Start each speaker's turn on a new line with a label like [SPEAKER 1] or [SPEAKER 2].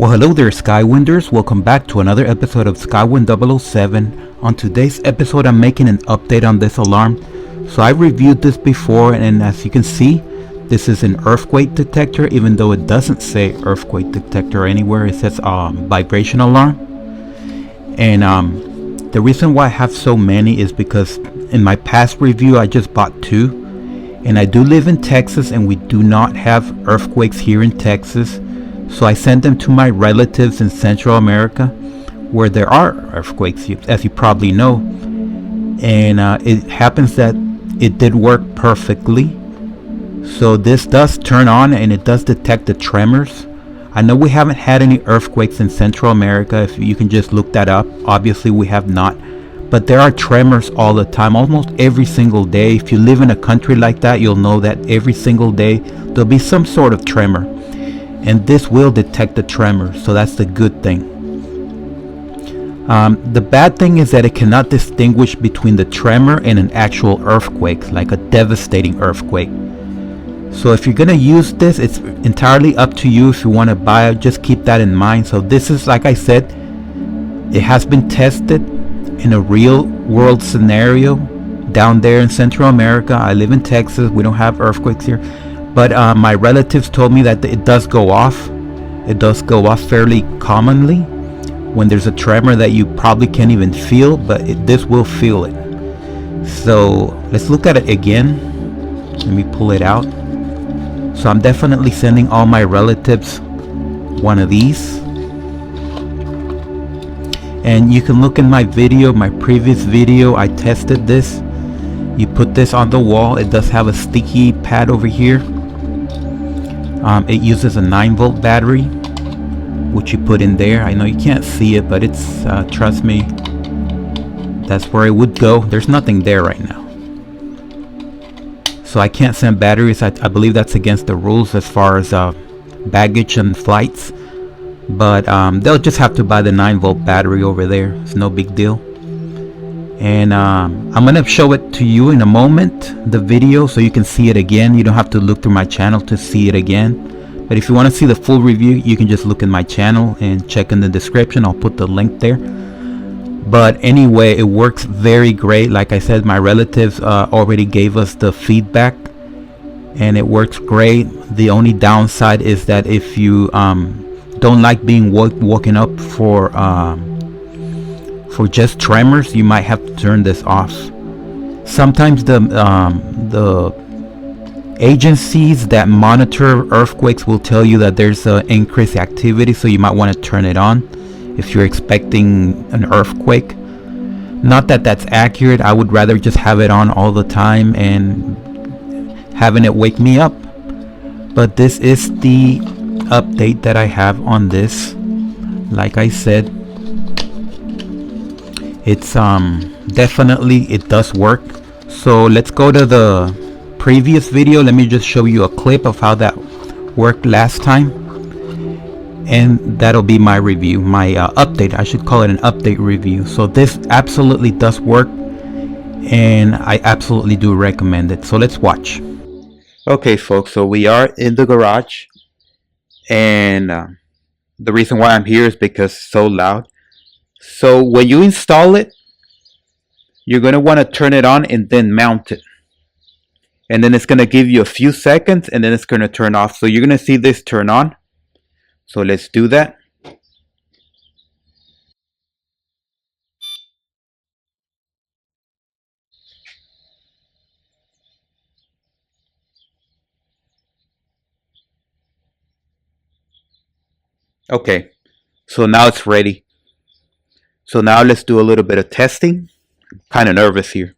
[SPEAKER 1] Well, hello there, Skywinders. Welcome back to another episode of Skywind 007. On today's episode, I'm making an update on this alarm. So I reviewed this before, and as you can see, this is an earthquake detector, even though it doesn't say earthquake detector anywhere. It says vibration alarm. And the reason why I have so many is because in my past review, I just bought two. And I do live in Texas, and we do not have earthquakes here in Texas. So I sent them to my relatives in Central America, where there are earthquakes, as you probably know. And it happens that it did work perfectly. So this does turn on, and it does detect the tremors. I know we haven't had any earthquakes in Central America. If you can just look that up. Obviously we have not. But there are tremors all the time, almost every single day. If you live in a country like that, you'll know that every single day there'll be some sort of tremor. And this will detect the tremor, so that's the good thing. The bad thing is that it cannot distinguish between the tremor and an actual earthquake, like a devastating earthquake. So if you're gonna use this, it's entirely up to you if you want to buy it. Just keep that in mind. So this is, like I said, it has been tested in a real world scenario down there in Central America. I live in Texas. We don't have earthquakes here. But my relatives told me that it does go off. It does go off fairly commonly when there's a tremor that you probably can't even feel, but this will feel it. So let's look at it again. Let me pull it out. So I'm definitely sending all my relatives one of these. And you can look in my video, my previous video, I tested this. You put this on the wall. It does have a sticky pad over here. It uses a 9-volt battery, which you put in there. I know you can't see it, but it's trust me, that's where it would go. There's nothing there right now, so I can't send batteries. I believe that's against the rules as far as baggage and flights. But they'll just have to buy the 9-volt battery over there. It's no big deal. And I'm gonna show it to you in a moment, the video, so you can see it again. You don't have to look through my channel to see it again. But if you want to see the full review, you can just look in my channel and check in the description. I'll put the link there. But anyway, it works very great. Like I said, my relatives already gave us the feedback, and it works great. The only downside is that if you don't like being woken up for just tremors, you might have to turn this off. Sometimes the agencies that monitor earthquakes will tell you that there's increased activity, so you might want to turn it on if you're expecting an earthquake. Not that that's accurate. I would rather just have it on all the time and having it wake me up. But this is the update that I have on this. Like I said, it's definitely, it does work. So let's go to the previous video. Let me just show you a clip of how that worked last time, and that'll be my review, my update. I should call it an update review. So this absolutely does work, and I absolutely do recommend it. So let's watch. Okay folks, so we are in the garage, and the reason why I'm here is because it's so loud. So when you install it, you're going to want to turn it on and then mount it. And then it's going to give you a few seconds, and then it's going to turn off. So you're going to see this turn on. So let's do that. Okay, so now it's ready. So now let's do a little bit of testing. I'm kind of nervous here.